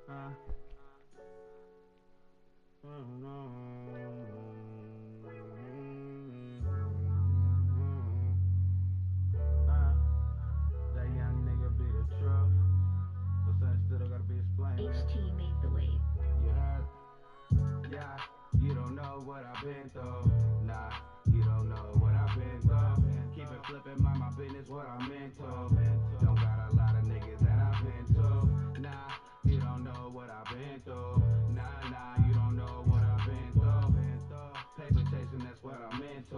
That young nigga be the truth, but something still gotta be explained. HT made the wave. You heard? Yeah, you don't know what I've been through. Nah, you don't know what I've been through. Keep it flipping, mind my business, what I'm into. Don't got a lot of niggas that I've been to. Nah, you don't know what I've been through. Nah, you don't know what I've been through. Paper chasing, that's what I'm into.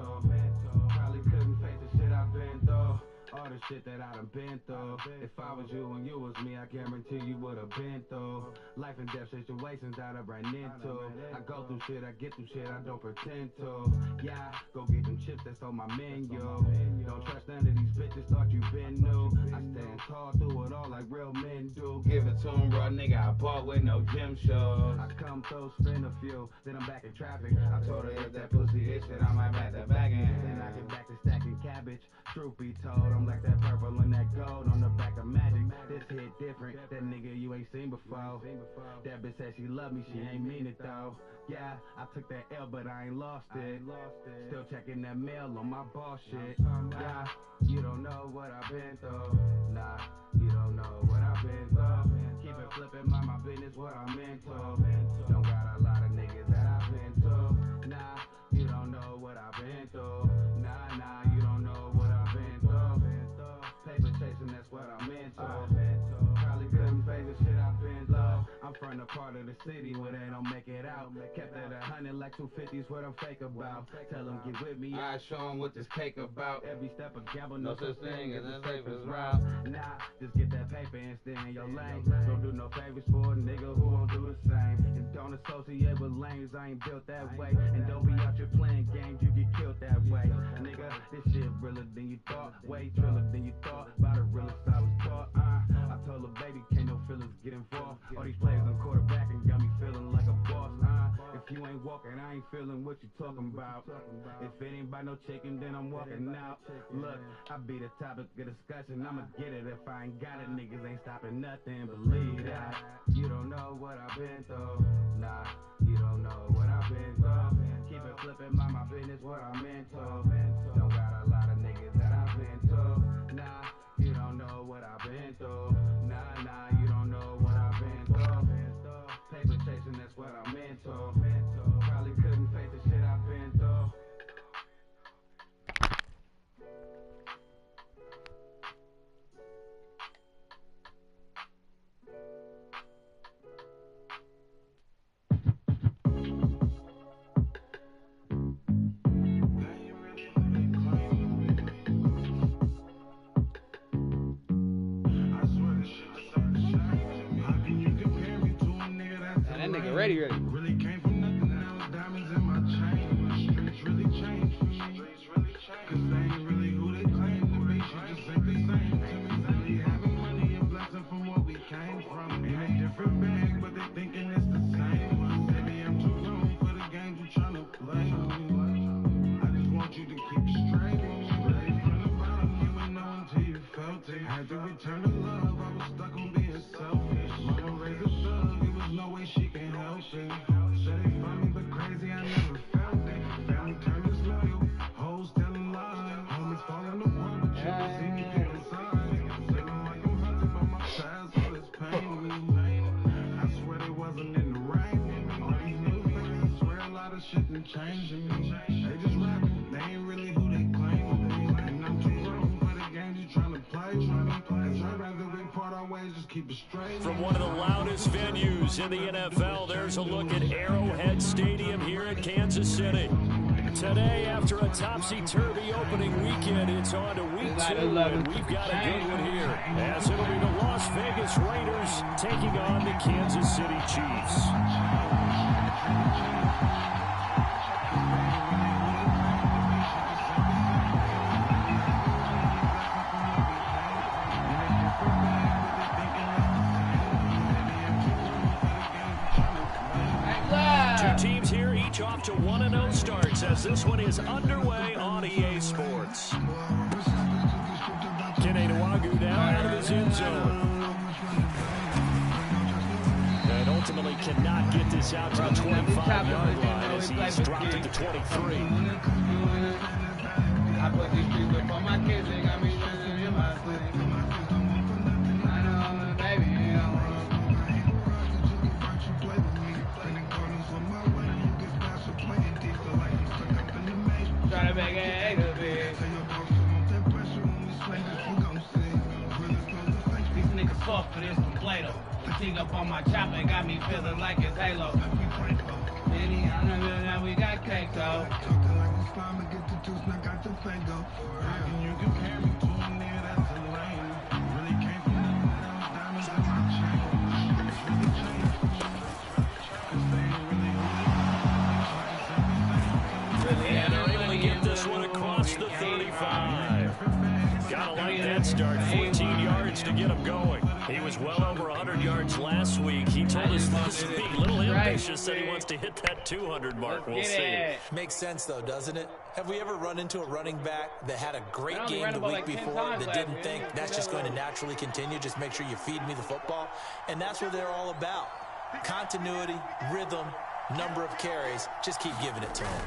Probably couldn't face the shit I've been through. All the shit that I done been through. If I was you and you was me, I guarantee you would've been through life and death situations that I ran into. I go through shit, I get through shit, I don't pretend to. Yeah, go get them chips that's on my menu. Don't trust none of these bitches, thought you been new. I stand tall through it all like real men do. Give it to 'em, bro, nigga, I bought with no gym shows. I come through, spin a few, then I'm back in traffic. I told her if that pussy is shit, I might back that back in. Then I get back to stacking cabbage. Truth be told, I'm like that purple and that gold on the back of magic. This hit different, that nigga you ain't seen before. That bitch said she love me, she ain't mean it though. Yeah, I took that L, but I ain't lost it. Still checking that mail on my boss shit. Yeah, you don't know what I've been through. Nah, you don't know what I've been through. Keep it flipping, mind my business, what I'm into. Don't got a lot of niggas that I've been to. Nah, you don't know what I've been through. Nah, you don't know what I've been through. Paper chasing, that's what I'm into. Probably couldn't face the shit I've been through. I'm from the part of the city where they don't make it out. Kept it 100 like 250's what I'm fake about. Tell them get with me, I show them what this cake about. Every step of gamble, no such thing as the safest route. Nah, just get that paper and stay in your lane. Don't do no favors for a nigga who won't do the same. And don't associate with lanes, I ain't built that way. And don't be out here playing games, you get killed that way. Nigga, this shit realer than you thought. Way realer than you thought. By the realest I was taught. I told her, baby, can't no feelings get involved. All these players on quarterback and got me feeling like a boss. If you ain't walking, I ain't feeling what you talking about. If it ain't by no chicken, then I'm walking out. Look, I be the topic of discussion. I'ma get it if I ain't got it. Niggas ain't stopping nothing. Believe that. You don't know what I've been through. Nah, you don't know what I've been through. Keep it flipping, mind my business, what I'm into. Don't got a lot of niggas that I've been to. Nah, you don't know what I've been through. Nah, you don't know what I've been through. Paper chasing, that's what I'm into. Probably couldn't face the shit I've been through. That nigga ready. Really came from nothing, now it's diamonds in my chain. The streets really changed for me. Cause they ain't really who they claim to be. She just ain't the same to me. Really having money and blessing from what we came from. In a different bag, but they thinking it's the same one. Maybe I'm too young for the games you tryna play. I just want you to keep it straight. Ready from the bottom, you ain't know until you felt it. Had to return to love, I was stuck on being selfish. Mama raised a thug, it was no way she can help it. Said they funny but crazy, I never felt it. Family turned disloyal, hoes telling lies. Homies falling apart, but you don't see me picking sides. Feeling like I'm hunted by my past, all this pain to me. I swear they wasn't in the right. All these new fans, I swear a lot of shit done changed in me. They just rapping, they ain't really who they claim to be. And I'm too grown for the games you tryna play. Cause I'd rather we part our ways, just keep it straight. From one of the loudest venues in the NFL, there's a look at Arrowhead Stadium here in Kansas City. Today, after a topsy-turvy opening weekend, it's on to week 2, and we've got a good one here, as it'll be the Las Vegas Raiders taking on the Kansas City Chiefs. Two teams here, each off to 1-0 starts, as this one is underway on EA Sports. Kenny Nwagu down out of his end zone. And ultimately cannot get this out to the 25-yard line as he's dropped at the 23. I put these streets up on my kids, they got me stressing in my sleep. I know I'm a baby, you know. Try to make it egg a bit. These niggas soft for this one Play-Doh. Fatigue up on my chopper, got me feeling like it's Halo. Any I know that we got cake though. You compare me to a nigga that's a lame. Really came from diamonds in my chain. Really changed. Cause they ain't really Able to get this one across the 35. Gotta like that start. 14 yards to get him going. He was well over 100 yards last week. He told us this week, a little ambitious, that he wants to hit that 200 mark. We'll see. Makes sense, though, doesn't it? Have we ever run into a running back that had a great game the week before that didn't think that's just going to naturally continue? Just make sure you feed me the football. And that's what they're all about. Continuity, rhythm, number of carries. Just keep giving it to him.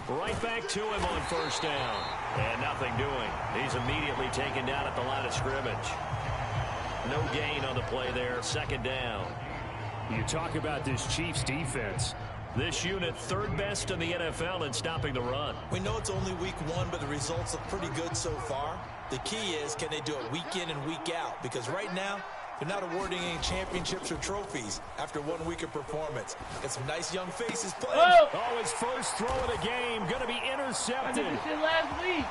Right back to him on first down. And nothing doing. He's immediately taken down at the line of scrimmage. No gain on the play there. Second down. You talk about this Chiefs defense. This unit third best in the NFL in stopping the run. We know it's only week one, but the results look pretty good so far. The key is, can they do it week in and week out? Because right now, they're not awarding any championships or trophies after 1 week of performance. Got some nice young faces playing. Oh, his first throw of the game. Going to be intercepted. I did this shit last week.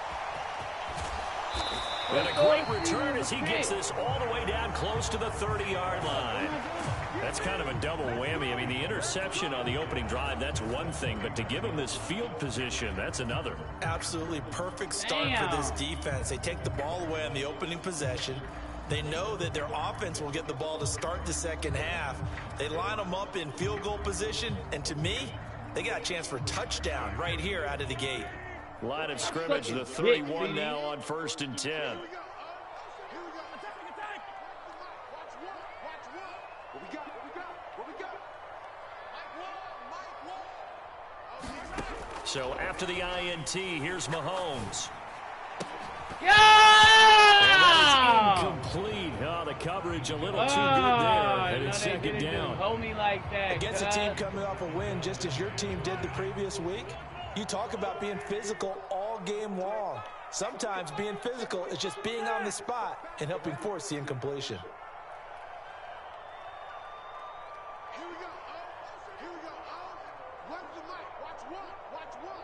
And a great return as he gets this all the way down close to the 30-yard line. That's kind of a double whammy. I mean, the interception on the opening drive, that's one thing. But to give him this field position, that's another. Absolutely perfect start for this defense. They take the ball away on the opening possession. They know that their offense will get the ball to start the second half. They line them up in field goal position. And to me, they got a chance for a touchdown right here out of the gate. Line of scrimmage, the 31 now on 1st and 10. So after the INT, here's Mahomes. Yeah! Incomplete. Oh, the coverage a little too good there. And it's second down. Hold me like that. Against a team coming off a win just as your team did the previous week, you talk about being physical all game long. Sometimes being physical is just being on the spot and helping force the incompletion. Here we go. Here we go. Run the mic. Watch one. Watch one.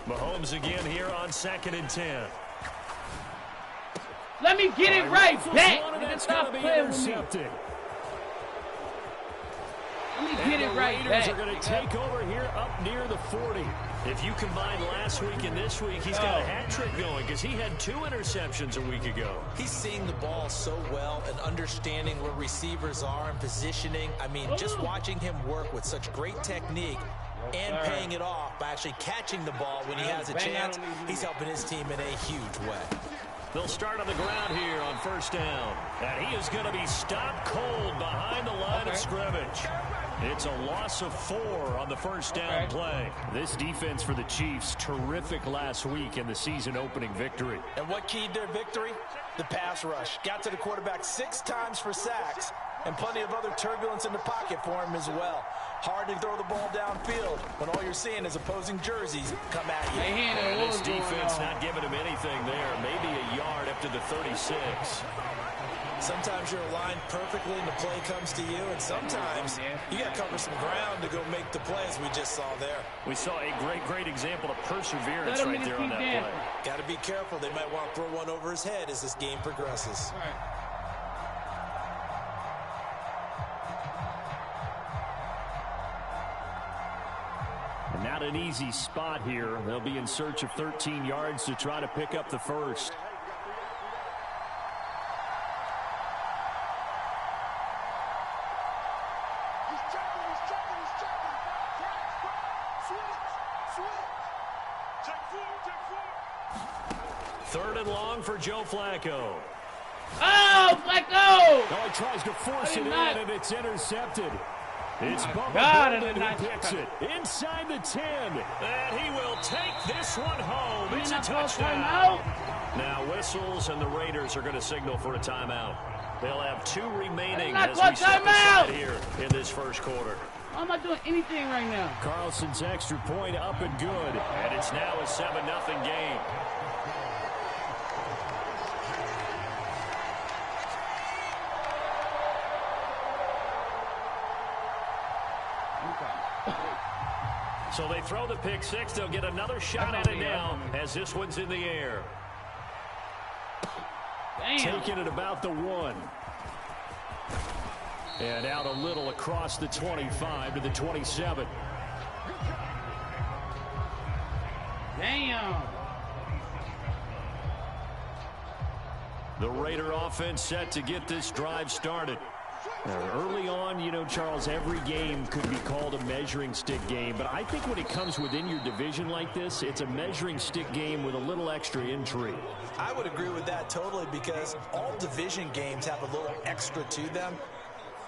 Mahomes again here on 2nd and 10. Let me get it right back. That's going to be intercepted. Let me get it right back. Raiders are going to take over here up near the 40. If you combine last week and this week, he's got a hat trick going because he had 2 interceptions a week ago. He's seeing the ball so well and understanding where receivers are and positioning. I mean, just watching him work with such great technique and paying it off by actually catching the ball when he has a chance, he's helping his team in a huge way. They'll start on the ground here on first down. And he is going to be stopped cold behind the line of scrimmage. It's a loss of 4 on the first down play. This defense for the Chiefs, terrific last week in the season opening victory. And what keyed their victory? The pass rush. Got to the quarterback 6 times for sacks and plenty of other turbulence in the pocket for him as well. Hard to throw the ball downfield when all you're seeing is opposing jerseys come at you. And this defense not giving him anything there. Maybe a yard up to the 36. Sometimes you're aligned perfectly and the play comes to you, and sometimes you got to cover some ground to go make the play, as we just saw there. We saw a great example of perseverance right there on that play. Got to be careful. They might want to throw one over his head as this game progresses. All right. And not an easy spot here. They'll be in search of 13 yards to try to pick up the first. Third and long for Joe Flacco. Oh, Flacco! No, he tries to force it in, and it's intercepted. It's Bubba Bolden who picks it inside the 10. And he will take this one home. It's a touchdown. Now whistles, and the Raiders are going to signal for a timeout. They'll have 2 remaining as we step aside here in this first quarter. I'm not doing anything right now. Carlson's extra point up and good. And it's now a 7-0 game. So they throw the pick 6. They'll get another shot at it now as this one's in the air. Damn. Taking it about the 1. And out a little across the 25 to the 27. Damn. The Raider offense set to get this drive started. Early on, you know, Charles, every game could be called a measuring stick game. But I think when it comes within your division like this, it's a measuring stick game with a little extra intrigue. I would agree with that totally because all division games have a little extra to them.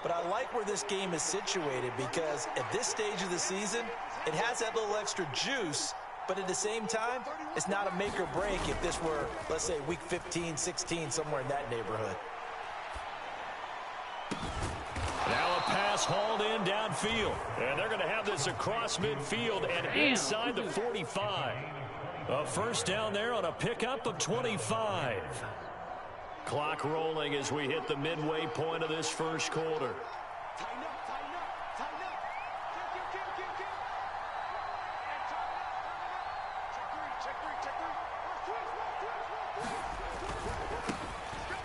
But I like where this game is situated because at this stage of the season, it has that little extra juice. But at the same time, it's not a make or break if this were, let's say, week 15, 16, somewhere in that neighborhood. Now a pass hauled in downfield. And they're going to have this across midfield and inside the 45. A first down there on a pickup of 25. Clock rolling as we hit the midway point of this first quarter.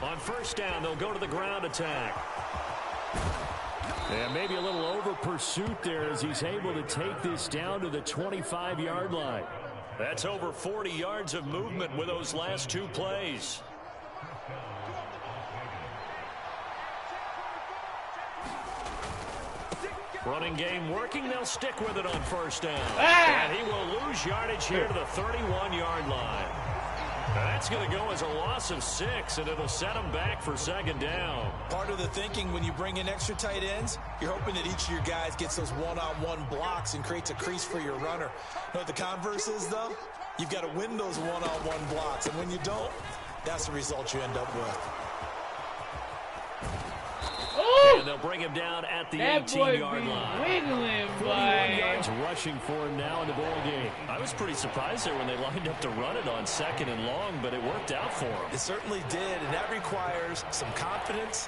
On first down, they'll go to the ground attack. And maybe a little over pursuit there as he's able to take this down to the 25-yard line. That's over 40 yards of movement with those last 2 plays. Running game working. They'll stick with it on first down. And he will lose yardage here to the 31-yard line. That's going to go as a loss of 6, and it'll set them back for second down. Part of the thinking when you bring in extra tight ends, you're hoping that each of your guys gets those one-on-one blocks and creates a crease for your runner. You know what the converse is, though? You've got to win those one-on-one blocks, and when you don't, that's the result you end up with. Ooh! And they'll bring him down at the 18-yard line. Wiggling, 41 yards rushing for him now in the ball game. I was pretty surprised there when they lined up to run it on second and long, but it worked out for him. It certainly did, and that requires some confidence,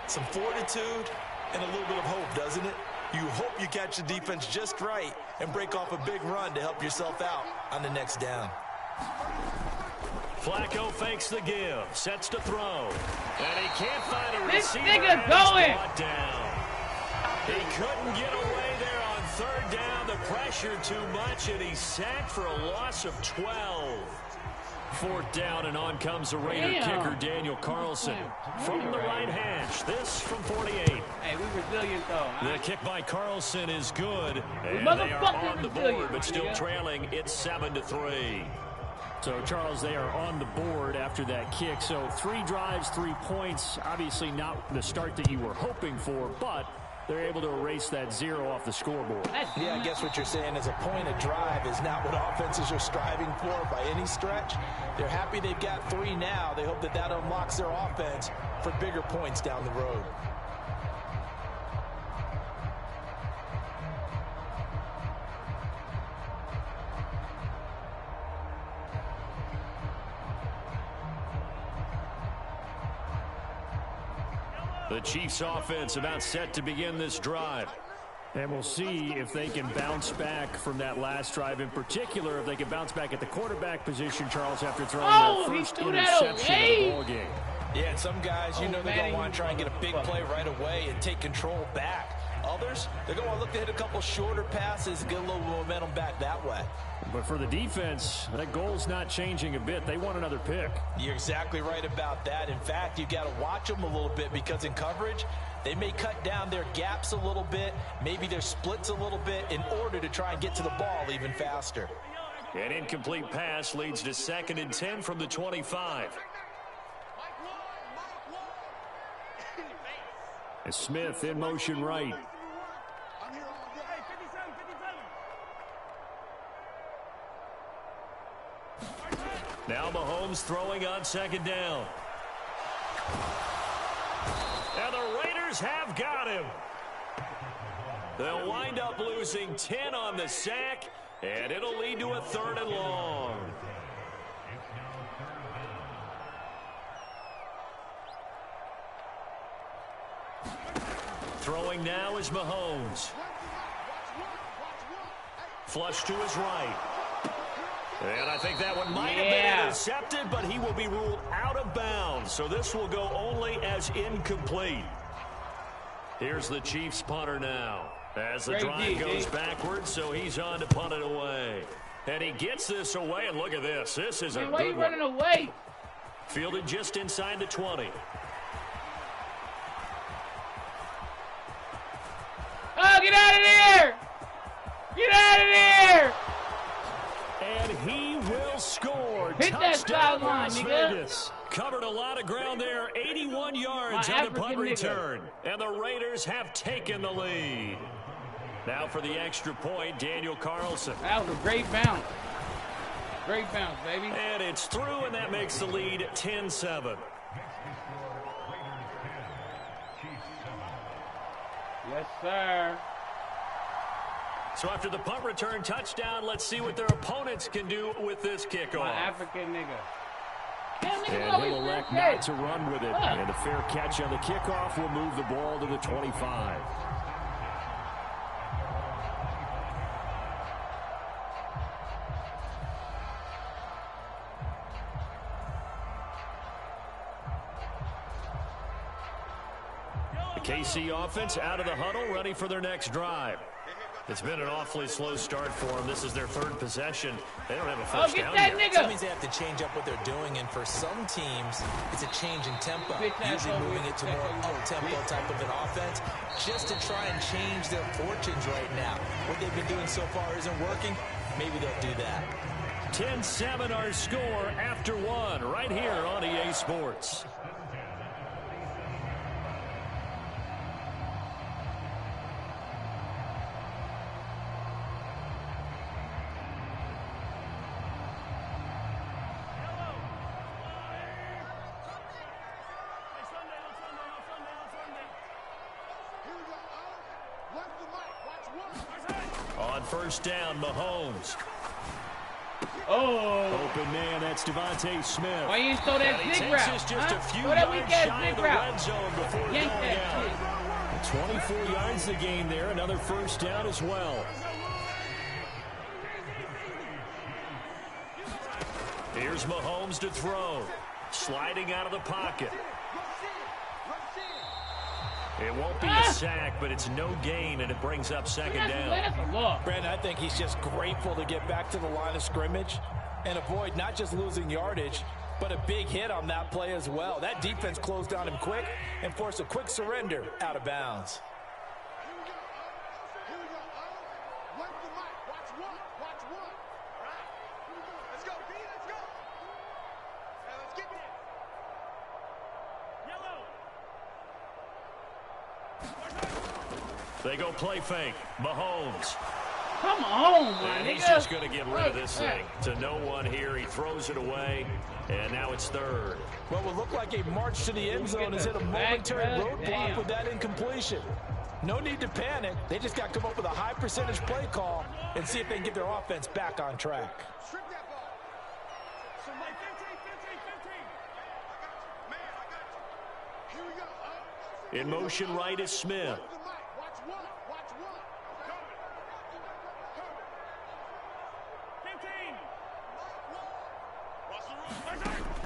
some fortitude, and a little bit of hope, doesn't it? You hope you catch the defense just right and break off a big run to help yourself out on the next down. Flacco fakes the give, sets to throw, and he can't find a This receiver. nigga going. Down. He couldn't get away there on third down. The pressure too much, and he's sacked for a loss of 12. Fourth down, and on comes the Raider kicker, Daniel Carlson. From the right hash, this from 48. Hey, we resilient, though. The kick by Carlson is good, and they are on the board, but still trailing. It's 7-3. So, Charles, they are on the board after that kick. So 3 drives, 3 points. Obviously not the start that you were hoping for, but they're able to erase that 0 off the scoreboard. Yeah, I guess what you're saying is a point of drive is not what offenses are striving for by any stretch. They're happy they've got 3 now. They hope that that unlocks their offense for bigger points down the road. The Chiefs offense about set to begin this drive. And we'll see if they can bounce back from that last drive. In particular, if they can bounce back at the quarterback position, Charles, after throwing their first interception of the ball game. Yeah, and some guys, you know, they're going to want to try and get a big play right away and take control back. Others, they're going to look to hit a couple shorter passes and get a little momentum back that way. But for the defense, that goal's not changing a bit. They want another pick. You're exactly right about that. In fact, you've got to watch them a little bit because in coverage, they may cut down their gaps a little bit, maybe their splits a little bit in order to try and get to the ball even faster. An incomplete pass leads to 2nd and 10 from the 25. And Smith in motion right. Now Mahomes throwing on second down. And the Raiders have got him. They'll wind up losing 10 on the sack, and it'll lead to a 3rd and long. Throwing now is Mahomes. Flush to his right. And I think that one might have been intercepted, but he will be ruled out of bounds. So this will go only as incomplete. Here's the Chiefs punter now. As the drive goes backwards, so he's on to punt it away. And he gets this away, and look at this. This is a good one. Why are you running away? Fielded just inside the 20. Oh, get out of there! Get out of there! And he will score. Hit that sideline, nigga. Covered a lot of ground there. 81 yards on the punt return. And the Raiders have taken the lead. Now for the extra point, Daniel Carlson. That was a great bounce. Great bounce, baby. And it's through, and that makes the lead 10-7. Yes, sir. So after the punt return touchdown, let's see what their opponents can do with this kickoff. My African nigga. And he'll elect not to run with it. And a fair catch on the kickoff will move the ball to the 25. The KC offense out of the huddle, ready for their next drive. It's been an awfully slow start for them. This is their 3rd possession. They don't have a first down yet. That means they have to change up what they're doing, and for some teams, it's a change in tempo. Usually moving it to more up-tempo type of an offense, just to try and change their fortunes right now. What they've been doing so far isn't working. Maybe they'll do that. 10-7 our score after 1 right here on EA Sports. On first down, Mahomes. Oh. Open man, that's Devontae Smith. Why you throw that zig route? Just a few throw that yards weak-ass shy of the red zone before going out. 24 yards the game there. Another first down as well. Here's Mahomes to throw. Sliding out of the pocket. It won't be a sack, but it's no gain, and it brings up second down. Brandon, I think he's just grateful to get back to the line of scrimmage and avoid not just losing yardage, but a big hit on that play as well. That defense closed on him quick and forced a quick surrender out of bounds. They go play fake. Mahomes. Come on, man. He's just going to get rid of this thing. To no one here. He throws it away, and now it's 3rd. What will look like a march to the end zone is hit a momentary roadblock with that incompletion. No need to panic. They just got to come up with a high percentage play call and see if they can get their offense back on track. In motion right is Smith.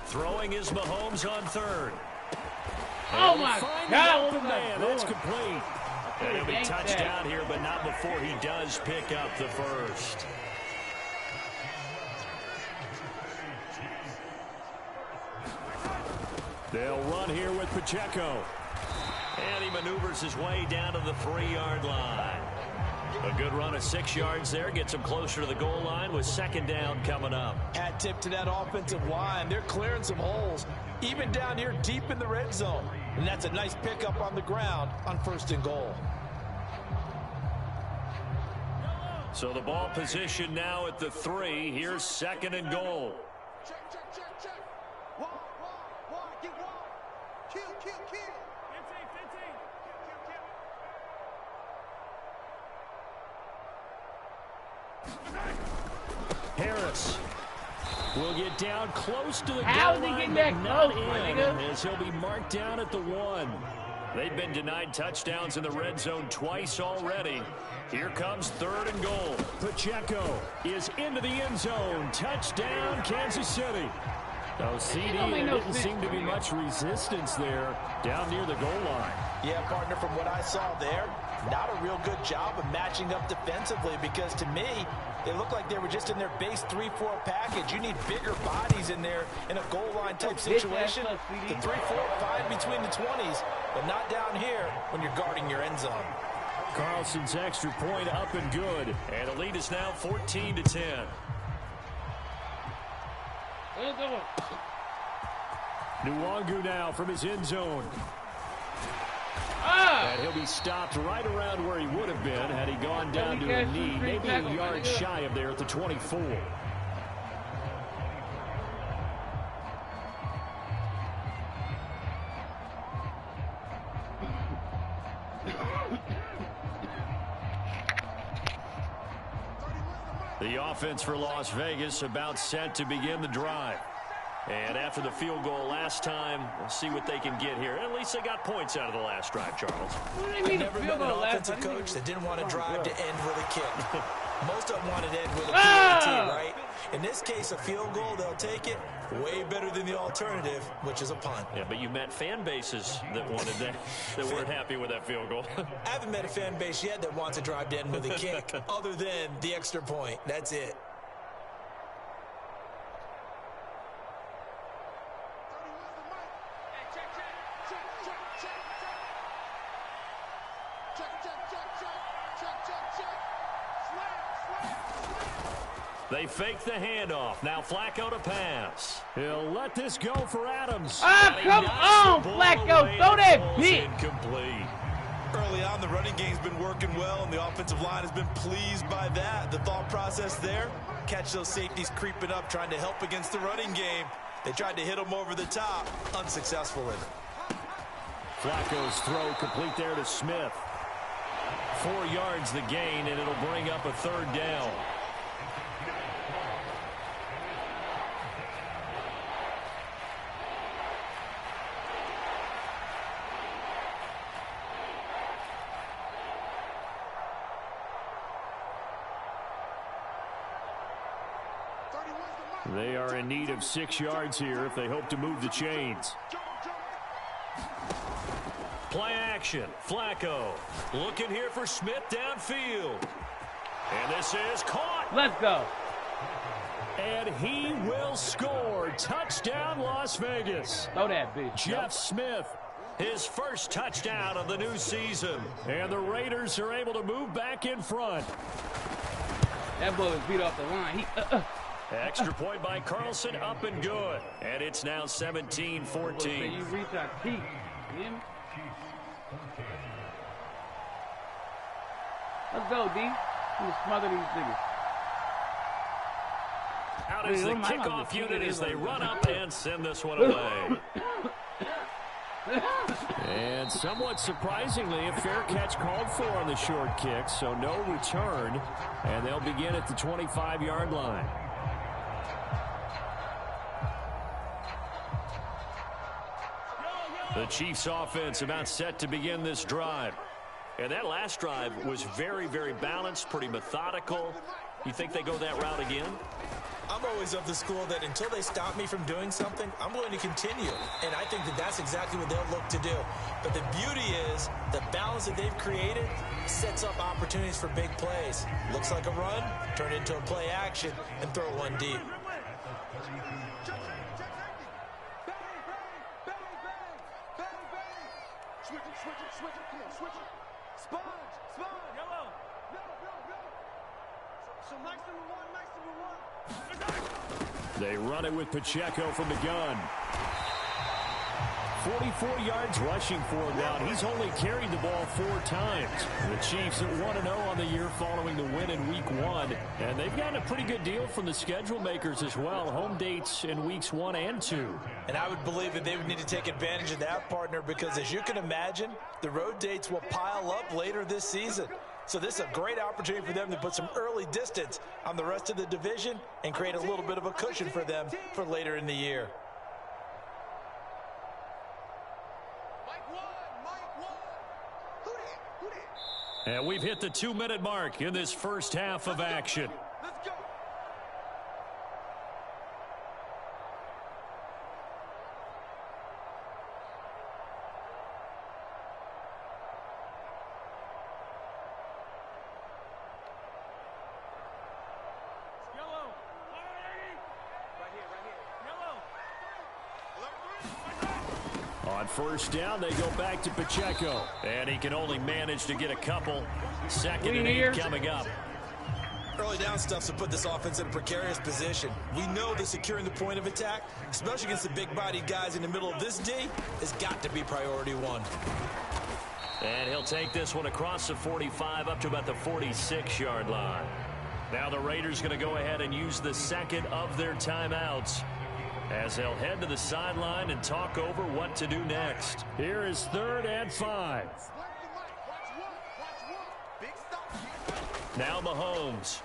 Throwing is Mahomes on 3rd. Oh, my God. Man, that's complete. And he'll be touched down here, but not before he does pick up the first. They'll run here with Pacheco. And he maneuvers his way down to the 3-yard line. A good run of 6 yards there gets them closer to the goal line with second down coming up. Hat tip to that offensive line. They're clearing some holes, even down here deep in the red zone. And that's a nice pickup on the ground on 1st and goal. So the ball position now at the 3. Here's 2nd and goal. Check. Wide. Get wide. Kill. 15. Harris will get down close to the How goal is he line, getting but that not close, my in, nigga? as he'll be marked down at the 1. They've been denied touchdowns in the red zone twice already. Here comes 3rd and goal. Pacheco is into the end zone. Touchdown, Kansas City. No, CD, there didn't seem to be much resistance there down near the goal line. Yeah, partner, from what I saw there, not a real good job of matching up defensively, because to me, it looked like they were just in their base 3-4 package. You need bigger bodies in there in a goal line type situation. The 3-4 fine between the 20s, but not down here when you're guarding your end zone. Carlson's extra point up and good. And the lead is now 14-10. Nwangu now from his end zone. And he'll be stopped right around where he would have been had he gone down to a knee, maybe a yard shy of there at the 24. The offense for Las Vegas about set to begin the drive. And after the field goal last time, we'll see what they can get here. At least they got points out of the last drive, Charles. I've never met an offensive coach that didn't want to drive to end with a kick. Most of them wanted to end with a PAT, right? In this case, a field goal, they'll take it. Way better than the alternative, which is a punt. Yeah, but you met fan bases that wanted that, that weren't happy with that field goal. I haven't met a fan base yet that wants to drive to end with a kick, other than the extra point. That's it. They fake the handoff. Now Flacco to pass. He'll let this go for Adams. Ah, come on, Flacco. Throw that bitch. Incomplete. Early on, the running game's been working well, and the offensive line has been pleased by that. The thought process there, catch those safeties creeping up, trying to help against the running game. They tried to hit them over the top, unsuccessful in it. Flacco's throw complete there to Smith. 4 yards the gain, and it'll bring up a 3rd down. They are in need of 6 yards here if they hope to move the chains. Play action. Flacco looking here for Smith downfield. And this is caught. Let's go. And he will score. Touchdown, Las Vegas. Throw that bitch. Jeff Smith, his first touchdown of the new season. And the Raiders are able to move back in front. That boy was beat off the line. Extra point by Carlson, up and good. And it's now 17-14. You reach our peak. You hear me? Let's go, D. I'm gonna smother these niggas. Out is the kickoff unit as they run up and send this one away. And somewhat surprisingly, a fair catch called for on the short kick, so no return. And they'll begin at the 25-yard line. The Chiefs offense about set to begin this drive. And that last drive was very, very balanced, pretty methodical. You think they go that route again? I'm always of the school that until they stop me from doing something, I'm going to continue. And I think that that's exactly what they'll look to do. But the beauty is the balance that they've created sets up opportunities for big plays. Looks like a run, turn it into a play action, and throw one deep. Switch it. Come on, switch it. Sponge. Yellow. They run it with Pacheco from the gun. 44 yards rushing for him now. He's only carried the ball 4 times. The Chiefs at 1-0 on the year following the win in Week 1. And they've gotten a pretty good deal from the schedule makers as well. Home dates in Weeks 1 and 2. And I would believe that they would need to take advantage of that, partner, because as you can imagine, the road dates will pile up later this season. So this is a great opportunity for them to put some early distance on the rest of the division and create a little bit of a cushion for them for later in the year. And we've hit the 2-minute mark in this first half of action. Let's go. On first down, they go back to Pacheco. And he can only manage to get a couple. 2nd and 8 coming up. Early down stuff to put this offense in a precarious position. We know that securing the point of attack, especially against the big-bodied guys in the middle of this D, has got to be priority 1. And he'll take this one across the 45 up to about the 46-yard line. Now the Raiders going to go ahead and use the second of their timeouts as they'll head to the sideline and talk over what to do next. Here is 3rd and 5. Now Mahomes.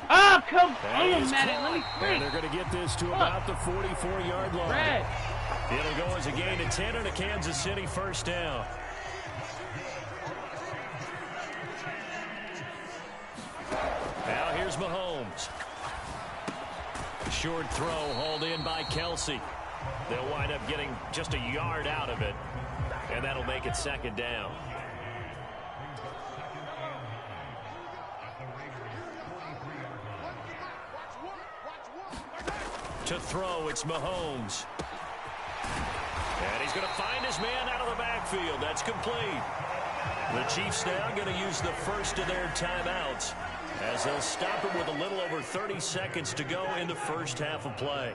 Oh, come on, man. Let me and they're going to get this to about the 44-yard line. Red. It'll go as a gain of 10 and a Kansas City first down. Now here's Mahomes. Short throw hauled in by Kelsey. They'll wind up getting just a yard out of it, and that'll make it 2nd down. To throw, it's Mahomes. And he's going to find his man out of the backfield. That's complete. The Chiefs now going to use the first of their timeouts as they'll stop it with a little over 30 seconds to go in the first half of play.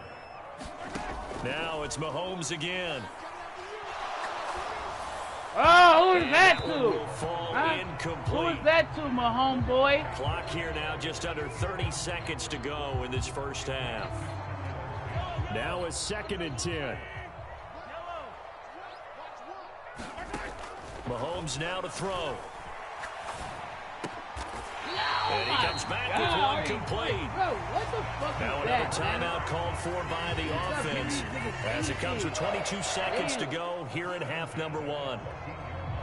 Now it's Mahomes again. Oh, who's that to? Will fall incomplete. Who's that to, my homeboy? Clock here now, just under 30 seconds to go in this first half. Now it's 2nd and 10. Mahomes now to throw. And he comes back with one complete. Bro, what the fuck now is another that, timeout called for by the offense as it comes with 22 seconds to go here in half number 1.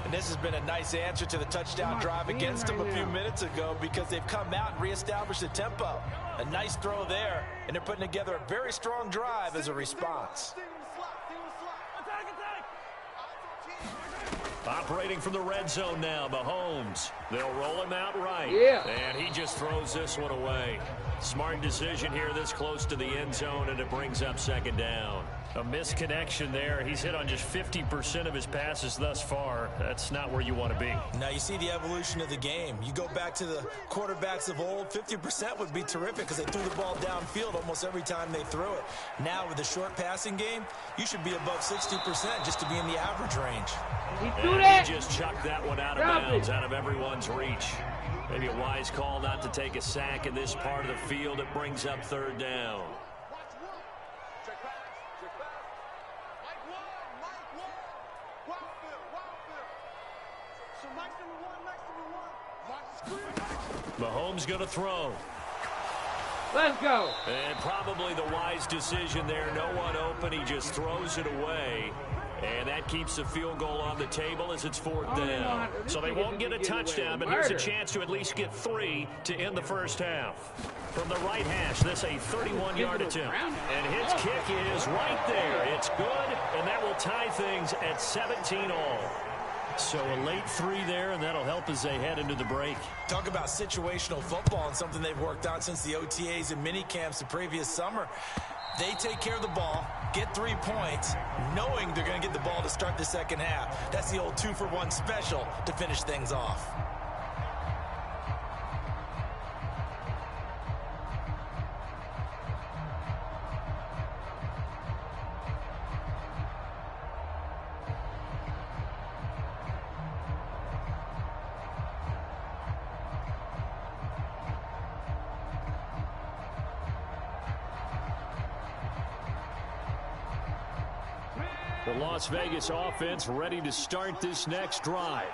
And this has been a nice answer to the touchdown drive against them a few minutes ago because they've come out and reestablished the tempo. A nice throw there, and they're putting together a very strong drive as a response. Operating from the red zone now, Mahomes. They'll roll him out right. Yeah. And he just throws this one away. Smart decision here this close to the end zone, and it brings up 2nd down. A misconnection there. He's hit on just 50% of his passes thus far. That's not where you want to be. Now you see the evolution of the game. You go back to the quarterbacks of old, 50% would be terrific because they threw the ball downfield almost every time they threw it. Now with the short passing game, you should be above 60% just to be in the average range. He threw that. He just chucked that one out of bounds, out of everyone's reach. Maybe a wise call not to take a sack in this part of the field. It brings up 3rd down. Mahomes going to throw. Let's go. And probably the wise decision there. No one open. He just throws it away. And that keeps the field goal on the table as it's 4th down. So they won't get a touchdown, but here's a chance to at least get 3 to end the first half. From the right hash, this a 31-yard attempt. And his kick is right there. It's good, and that will tie things at 17 all. So a late 3 there, and that'll help as they head into the break. Talk about situational football and something they've worked on since the OTAs and mini camps the previous summer. They take care of the ball, get 3 points, knowing they're going to get the ball to start the second half. That's the old 2-for-1 special to finish things off. The Las Vegas offense ready to start this next drive.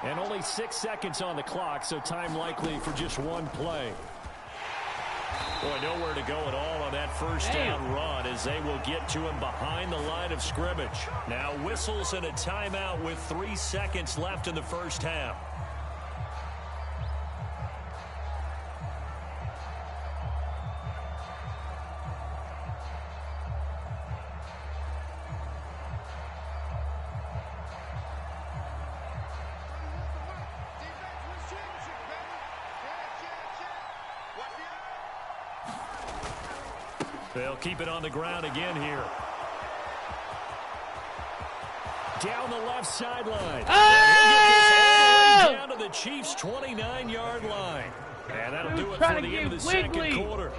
And only 6 seconds on the clock, so time likely for just one play. Boy, nowhere to go at all on that first down run as they will get to him behind the line of scrimmage. Now whistles and a timeout with 3 seconds left in the first half. They'll keep it on the ground again here. Down the left sideline. Oh! Down to the Chiefs' 29-yard line. And that'll do it for the end of the second quarter.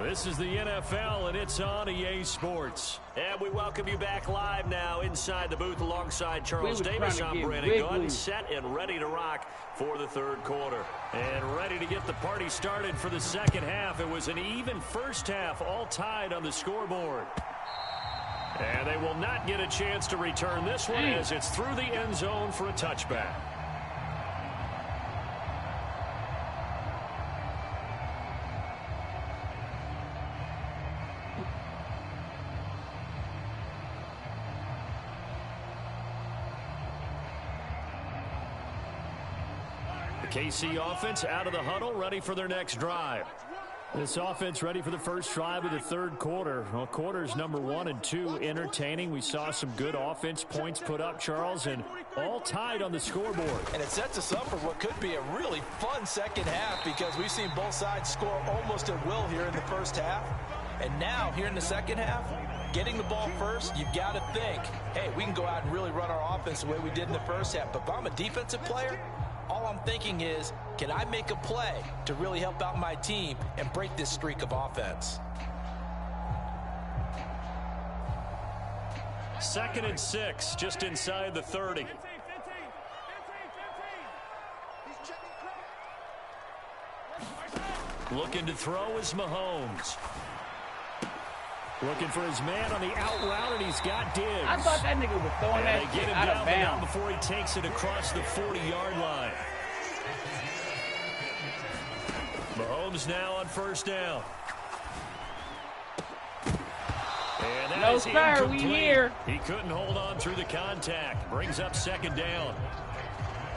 This is the NFL, and it's on EA Sports. And we welcome you back live now inside the booth alongside Charles Davis. I'm Brandon Gunn, set and ready to rock for the third quarter. And ready to get the party started for the second half. It was an even first half, all tied on the scoreboard. And they will not get a chance to return this one as it's through the end zone for a touchback. KC offense out of the huddle, ready for their next drive. This offense ready for the first drive of the third quarter. Well, quarters number 1 and 2 entertaining. We saw some good offense points put up, Charles, and all tied on the scoreboard. And it sets us up for what could be a really fun second half because we've seen both sides score almost at will here in the first half. And now, here in the second half, getting the ball first, you've got to think, hey, we can go out and really run our offense the way we did in the first half. But if I'm a defensive player, all I'm thinking is, can I make a play to really help out my team and break this streak of offense? 2nd and 6, just inside the 30. Looking to throw is Mahomes. Looking for his man on the out route, and he's got Diggs. I thought that nigga was throwing that shit out of bounds before he takes it across the 40-yard line. Mahomes now on first down. And that no, is sir, we here. He couldn't hold on through the contact. Brings up second down.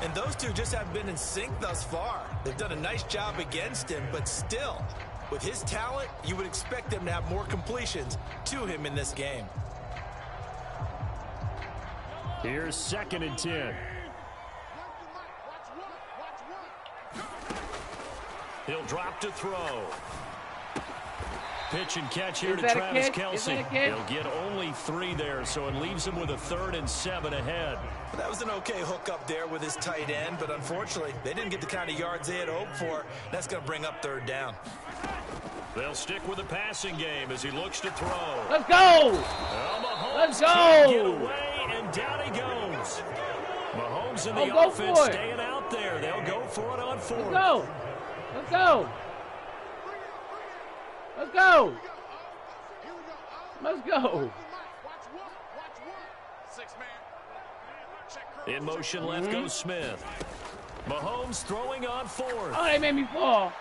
And those two just haven't been in sync thus far. They've done a nice job against him, but still, with his talent, you would expect them to have more completions to him in this game. Here's 2nd and 10. He'll drop to throw. Pitch and catch here to Travis Kelce. He'll get only 3 there, so it leaves him with a 3rd and 7 ahead. That was an okay hook up there with his tight end, but unfortunately, they didn't get the kind of yards they had hoped for. That's going to bring up 3rd down. They'll stick with the passing game as he looks to throw. Let's go! Let's go! Get away, and down he goes. Mahomes and the offense staying out there. They'll go for it on 4th. Let's go! Let's go! Let's go! Let's go! In motion left goes Smith. Mahomes throwing on 4th. Oh, they made me fall.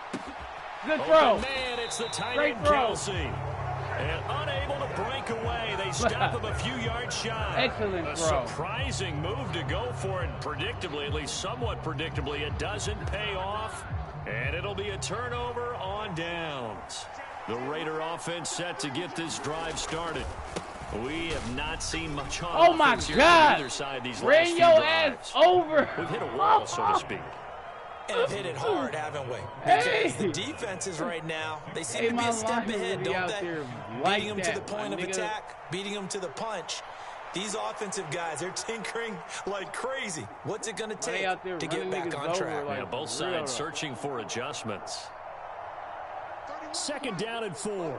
Good throw. Oh, man, it's the tight end Kelce. And unable to break away. They stop him a few yards shy. Excellent throw. A surprising move to go for it. Predictably, at least somewhat predictably, it doesn't pay off. And it'll be a turnover on downs. The Raider offense set to get this drive started. We have not seen much on offense here on either side these last few drives. Over. We've hit a wall, so to speak. And have hit it hard, haven't we? Because the defenses right now, they seem to be a step ahead, don't they? Beating them to the point of attack, beating them to the punch. These offensive guys, they're tinkering like crazy. What's it going to take to get back on track? Yeah, both sides searching for adjustments. 2nd down and 4.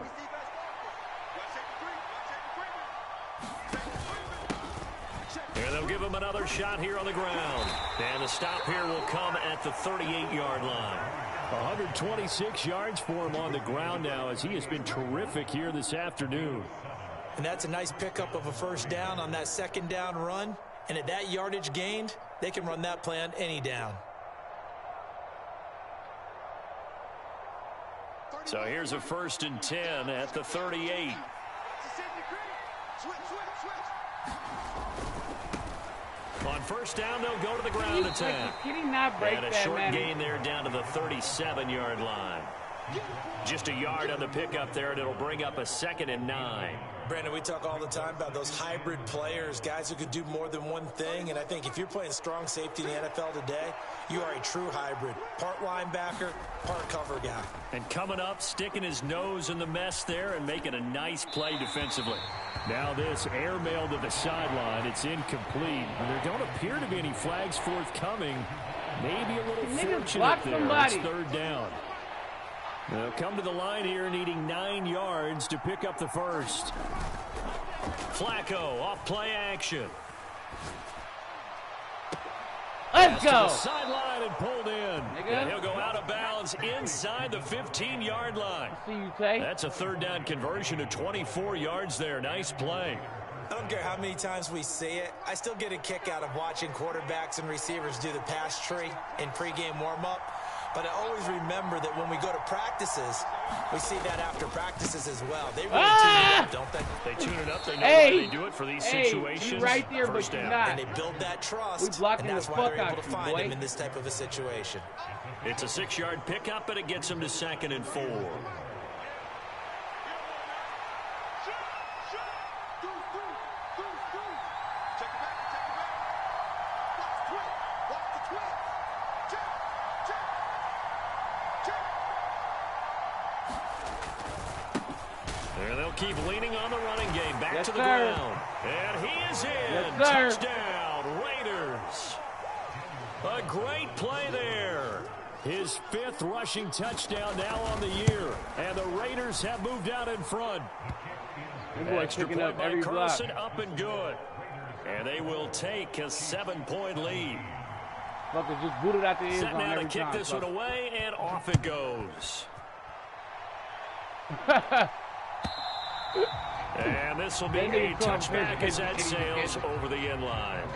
And they'll give him another shot here on the ground. And the stop here will come at the 38-yard line. 126 yards for him on the ground now as he has been terrific here this afternoon. And that's a nice pickup of a first down on that second down run. And at that yardage gained, they can run that play on any down. So here's a 1st and 10 at the 38. On first down, they'll go to the ground attack. Can he not break and a that, short man? gain there down to the 37-yard line. Just a yard on the pickup there, and it'll bring up a 2nd and 9. Brandon, we talk all the time about those hybrid players, guys who could do more than one thing. And I think if you're playing strong safety in the NFL today, you are a true hybrid. Part linebacker, part cover guy. And coming up, sticking his nose in the mess there and making a nice play defensively. Now this airmail to the sideline. It's incomplete. There don't appear to be any flags forthcoming. Maybe a little fortunate there. It's 3rd down. They'll come to the line here needing 9 yards to pick up the first. Flacco off play action. Let's go. To the sideline and pulled in. And he'll go out of bounds inside the 15-yard line. See you, Tay. That's a 3rd down conversion of 24 yards there. Nice play. I don't care how many times we see it. I still get a kick out of watching quarterbacks and receivers do the pass tree in pregame warm-up. But I always remember that when we go to practices, we see that after practices as well. They really tune it up, don't they? They tune it up. They know why they do it for these situations. You're right there, First but you're down. not. And they build that trust, and that's why they're able to find him in this type of a situation. It's a 6-yard pickup, and it gets him to 2nd and 4. Keep leaning on the running game. Back to the ground. And he is in. Touchdown, Raiders. A great play there. His 5th rushing touchdown now on the year. And the Raiders have moved out in front. Extra point by Carlson, up and good. And they will take a 7-point lead. Fucker just booted out the end zone. Set now to kick this one away, and off it goes. And this will be a touchback as that sails over the end line.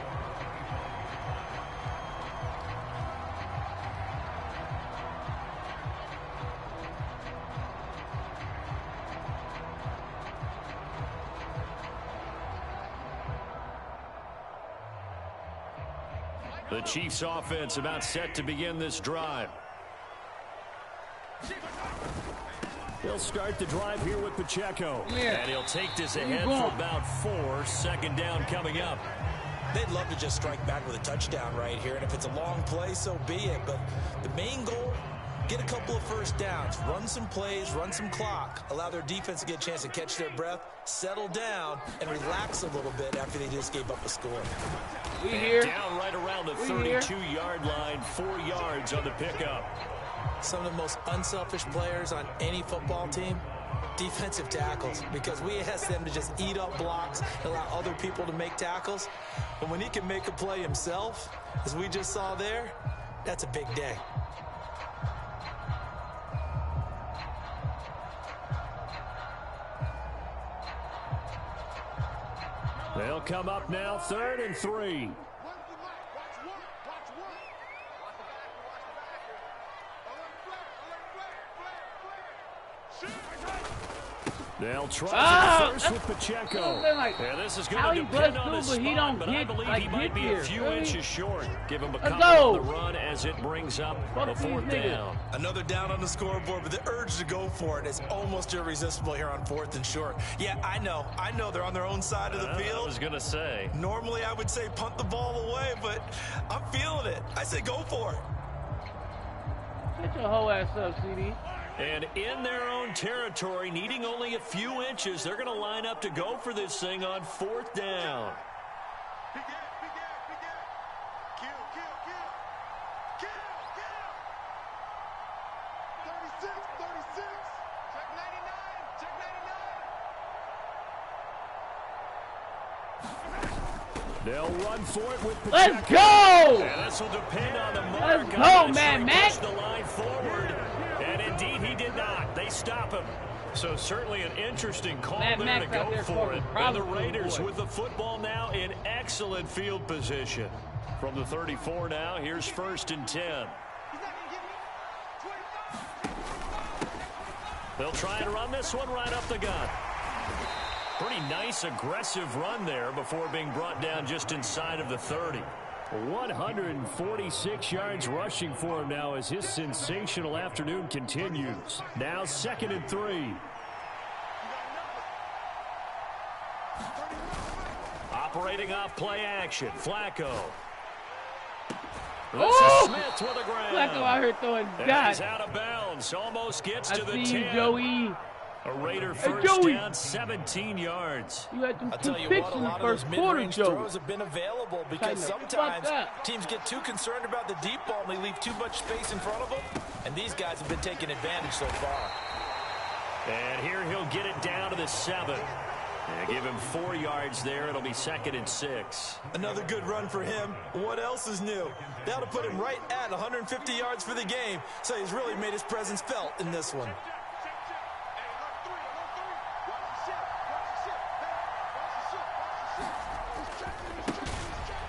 The Chiefs offense about set to begin this drive. He'll start the drive here with Pacheco. And he'll take this ahead for about 4. 2nd down coming up. They'd love to just strike back with a touchdown right here. And if it's a long play, so be it. But the main goal, get a couple of first downs. Run some plays, run some clock. Allow their defense to get a chance to catch their breath, settle down, and relax a little bit after they just gave up a score. We here. Down right around the 32-yard line. 4 yards on the pickup. Some of the most unselfish players on any football team, defensive tackles, because we ask them to just eat up blocks, allow other people to make tackles. But when he can make a play himself, as we just saw there, that's a big day. They'll come up now, 3rd and 3. They'll try first with Pacheco. Yeah, this is going to depend on his spot, but I believe he might be a few inches short. Give him a couple on the run as it brings up a 4th down. Another down on the scoreboard, but the urge to go for it is almost irresistible here on 4th and short. Yeah, I know they're on their own side of the field. I was going to say. Normally I would say punt the ball away, but I'm feeling it. I say go for it. Get your whole ass up, CD. And in their own territory, needing only a few inches, they're going to line up to go for this thing on 4th down. They'll run for it with Pacheco. Let's go! And this will depend on the mark. Let's go, man, Matt. The line forward. And indeed, he did not. They stop him. So certainly an interesting call there to go for it. And the Raiders with the football now in excellent field position. From the 34 now, here's 1st and 10. They'll try and run this one right up the gut. Pretty nice, aggressive run there before being brought down just inside of the 30. 146 yards rushing for him now as his sensational afternoon continues. Now 2nd and 3. Operating off play action. Flacco. This is Smith with a grab. Flacco out here throwing dots. He's out of bounds. Almost gets to the 10. Joey. A Raider first down, 17 yards. You had them I'll two tell you picks what, a in the lot of those first quarter, mid-range Joey. throws have been available because sometimes teams get too concerned about the deep ball and they leave too much space in front of them. And these guys have been taking advantage so far. And here he'll get it down to the 7. And give him 4 yards there. It'll be 2nd and 6. Another good run for him. What else is new? That'll put him right at 150 yards for the game. So he's really made his presence felt in this one.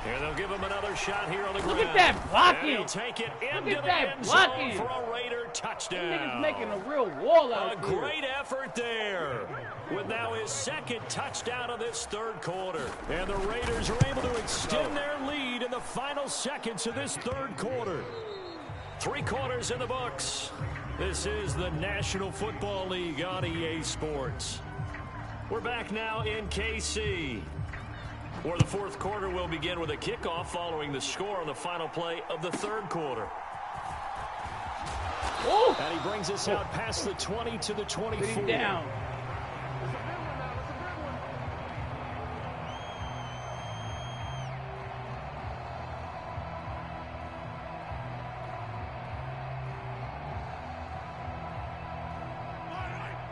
Here they'll give him another shot here on the ground. Look at that blocking. And he'll take it into Look at the that end blocking. zone for a Raider touchdown. Niggas making a real wall out A here. great effort there. With now his 2nd touchdown of this 3rd quarter. And the Raiders are able to extend their lead in the final seconds of this 3rd quarter. 3 quarters in the books. This is the National Football League on EA Sports. We're back now in KC, where the 4th quarter will begin with a kickoff following the score on the final play of the 3rd quarter. Ooh. And he brings us out past the 20 to the 24. Down.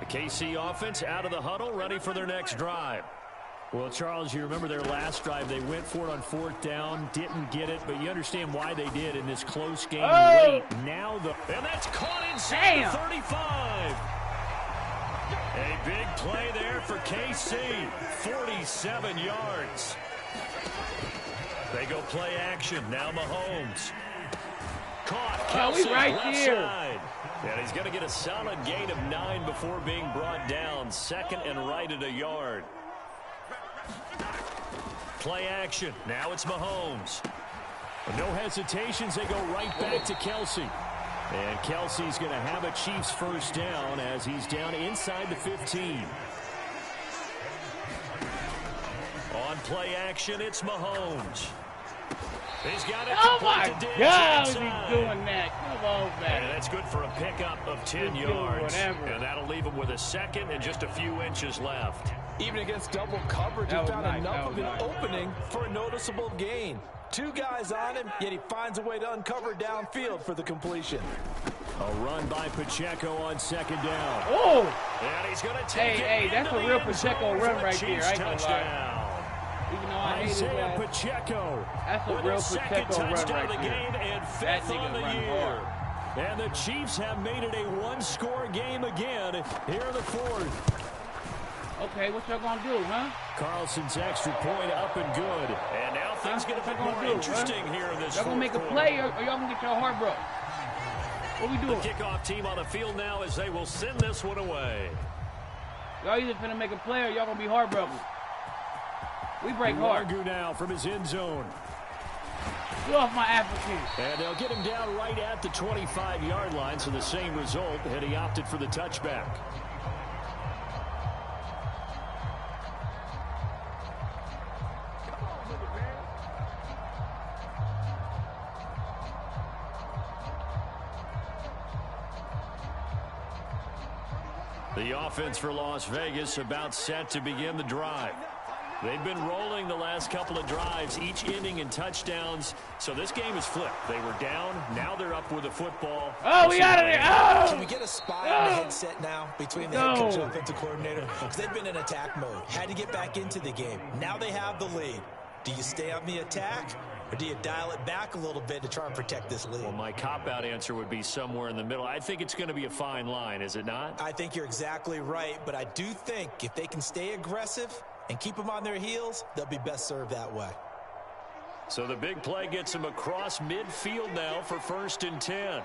The KC offense out of the huddle, ready for their next drive. Well, Charles, you remember their last drive. They went for it on 4th down, didn't get it, but you understand why they did in this close game late. Now and that's caught inside the 35. A big play there for KC, 47 yards. They go play action. Now Mahomes. Caught. Kelsey, we right left here. side. And he's going to get a solid gain of 9 before being brought down. 2nd and right at a yard. Play action. Now it's Mahomes. No hesitations. They go right back to Kelsey. And Kelsey's going to have a Chiefs first down as he's down inside the 15. On play action, it's Mahomes. He's got it. Oh my God, he's inside. doing that. Come on, man. And that's good for a pickup of 10 yards. And that'll leave him with a 2nd and just a few inches left. Even against double coverage, he found enough of an opening for a noticeable gain. 2 guys on him, yet he finds a way to uncover downfield for the completion. A run by Pacheco on 2nd down. Oh! And he's going to take it. Hey, that's a real Pacheco run right there. I ain't gonna touchdown. lie. Even though I hate his Isaiah ass. Pacheco. That's a real Pacheco run touchdown of the right game there. and 5th That nigga on the run year. And the Chiefs have made it a 1-score game again here in the 4th. Okay, what y'all gonna do, huh? Carlson's extra point up and good. And now things get a bit more interesting here in this 4th quarter. Y'all gonna make a play or y'all gonna get your heart broke? What we doing? The kickoff team on the field now as they will send this one away. Y'all either finna make a play or y'all gonna be heartbroken. We break hard. Largu now from his end zone. Get off my African. And they'll get him down right at the 25-yard line, so the same result, and he opted for the touchback. The offense for Las Vegas about set to begin the drive. They've been rolling the last couple of drives, each ending in touchdowns. So this game is flipped. They were down. Now they're up with the football. Oh, we out of there. Oh! Can we get a spy on the headset now between the head coach and offensive coordinator? Because they've been in attack mode. Had to get back into the game. Now they have the lead. Do you stay on the attack Or do you dial it back a little bit to try and protect this lead? Well, my cop-out answer would be somewhere in the middle. I think it's going to be a fine line, is it not? I think you're exactly right, but I do think if they can stay aggressive and keep them on their heels, they'll be best served that way. So the big play gets them across midfield now for 1st and 10.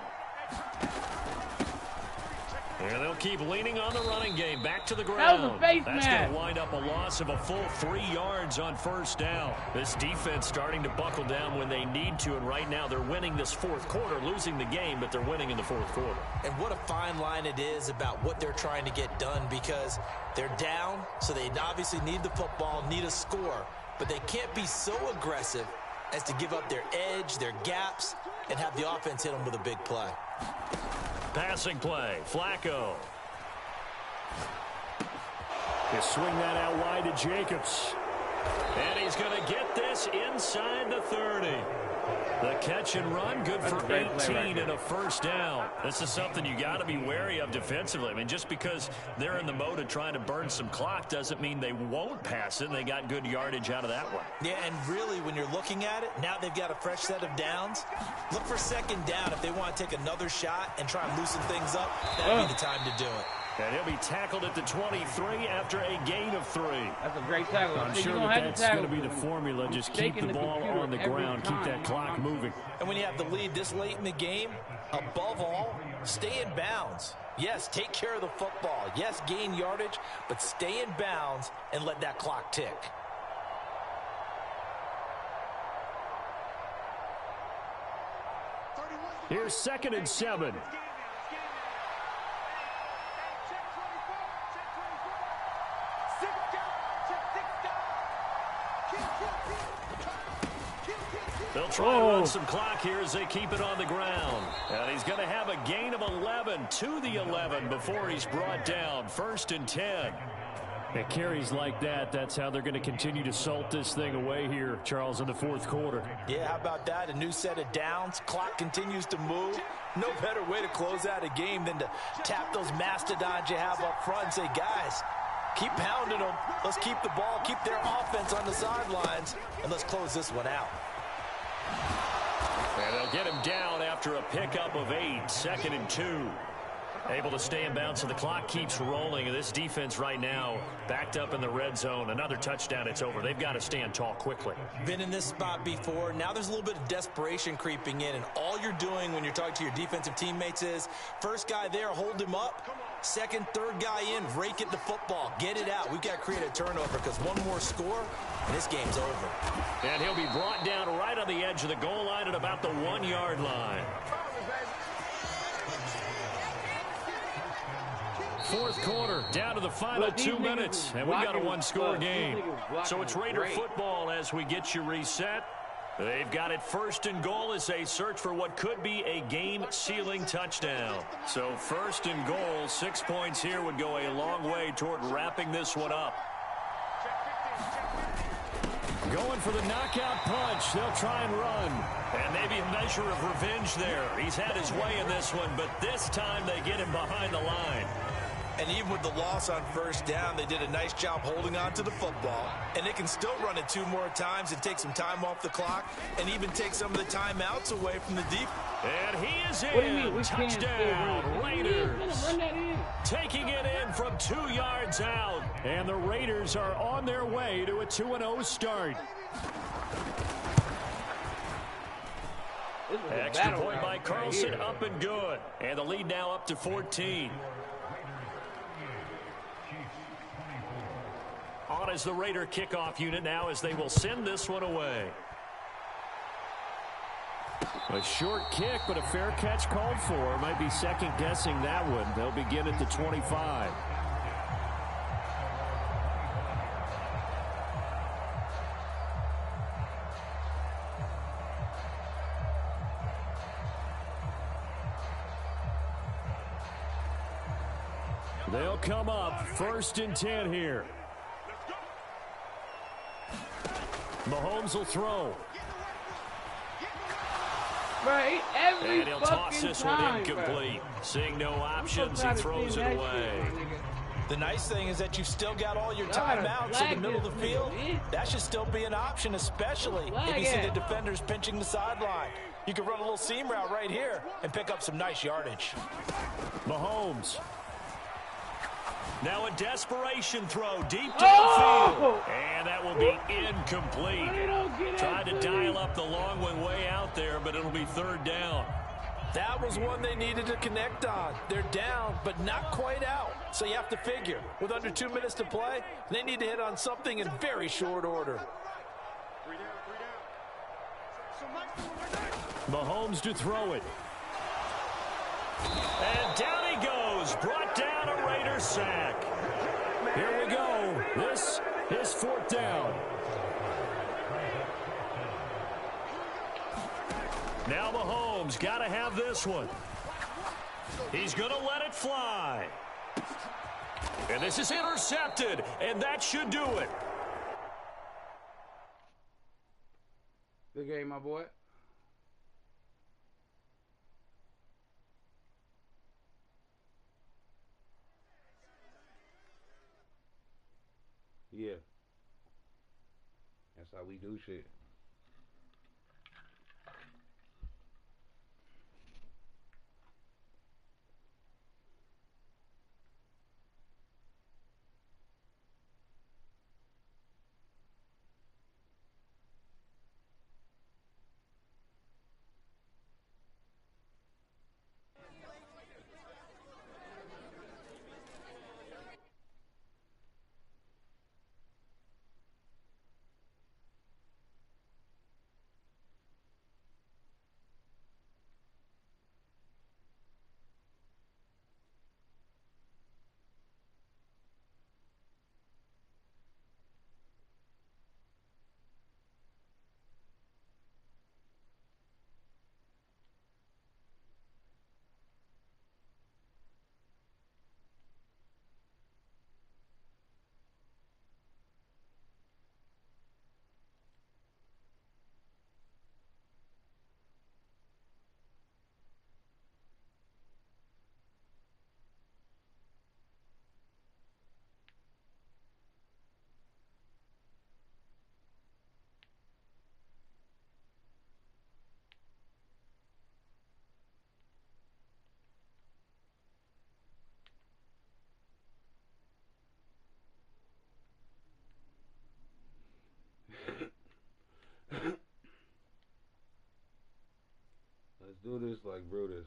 And they'll keep leaning on the running game. Back to the ground. That was a face That's mask. going to wind up a loss of a full 3 yards on 1st down. This defense starting to buckle down when they need to, and right now they're winning this 4th quarter, losing the game, but they're winning in the 4th quarter. And what a fine line it is about what they're trying to get done, because they're down, so they obviously need the football, need a score, but they can't be so aggressive as to give up their edge, their gaps, and have the offense hit them with a big play. Passing play, Flacco. He'll swing that out wide to Jacobs. And he's going to get this inside the 30. The catch and run, good for 18 and a 1st down. This is something you got to be wary of defensively. I mean, just because they're in the mode of trying to burn some clock doesn't mean they won't pass it. They got good yardage out of that one. Yeah, and really, when you're looking at it, now they've got a fresh set of downs. Look for 2nd down if they want to take another shot and try and loosen things up. That'd be the time to do it. And he'll be tackled at the 23 after a gain of 3. That's a great tackle. I'm sure that's going to be the formula. Just keep the ball on the ground. Keep that clock moving. And when you have the lead this late in the game, above all, stay in bounds. Yes, take care of the football. Yes, gain yardage, but stay in bounds and let that clock tick. Here's 2nd and 7. They'll try to run some clock here as they keep it on the ground. And he's going to have a gain of 11 to the 11 before he's brought down. 1st and 10. At carries like that, that's how they're going to continue to salt this thing away here, Charles, in the 4th quarter. Yeah, how about that? A new set of downs. Clock continues to move. No better way to close out a game than to tap those mastodons you have up front and say, guys, keep pounding them. Let's keep the ball, keep their offense on the sidelines, and let's close this one out. And they'll get him down after a pickup of 8. 2nd and 2. Able to stay in bounds, so the clock keeps rolling. And this defense right now backed up in the red zone. Another touchdown, it's over. They've got to stand tall quickly. Been in this spot before. Now there's a little bit of desperation creeping in. And all you're doing when you're talking to your defensive teammates is, first guy there, hold him up. 2nd, 3rd guy in, rake at the football. Get it out. We've got to create a turnover because one more score, and this game's over. And he'll be brought down right on the edge of the goal line at about the 1-yard line. 4th quarter, down to the final 2 minutes, and we've got a 1-score game. So it's Raider football as we get you reset. They've got it 1st and goal as they search for what could be a game-sealing touchdown. So 1st and goal, 6 points here would go a long way toward wrapping this one up. Going for the knockout punch. They'll try and run. And maybe a measure of revenge there. He's had his way in this one, but this time they get him behind the line. And even with the loss on 1st down, they did a nice job holding on to the football. And they can still run it 2 more times and take some time off the clock and even take some of the timeouts away from the deep. And he is in. What do you mean? We Touchdown, Raiders. Taking it in from 2 yards out. And the Raiders are on their way to a 2-0 start. Extra point by Carlson, up and good. And the lead now up to 14. On as the Raider kickoff unit now as they will send this one away. A short kick, but a fair catch called for. Might be second-guessing that one. They'll begin at the 25. They'll come up 1st and 10 here. Mahomes will throw. Right, every and he'll toss this one incomplete. Seeing no options, he throws it away. The nice thing is that you've still got all your timeouts in the middle of the field. That should still be an option, especially if you see the defenders pinching the sideline. You can run a little seam route right here and pick up some nice yardage. Mahomes. Now a desperation throw deep downfield. And that will be incomplete. Tried to dial up the long one way out there, but it'll be third down. That was one they needed to connect on. They're down, but not quite out. So you have to figure, with under 2 minutes to play, they need to hit on something in very short order. Mahomes to throw it. And down he goes. Brought down a Raider sack. Here we go. This is fourth down. Now Mahomes got to have this one. He's going to let it fly. And this is intercepted, and that should do it. Good game, my boy. Yeah. That's how we do shit. Let's do this like Brutus.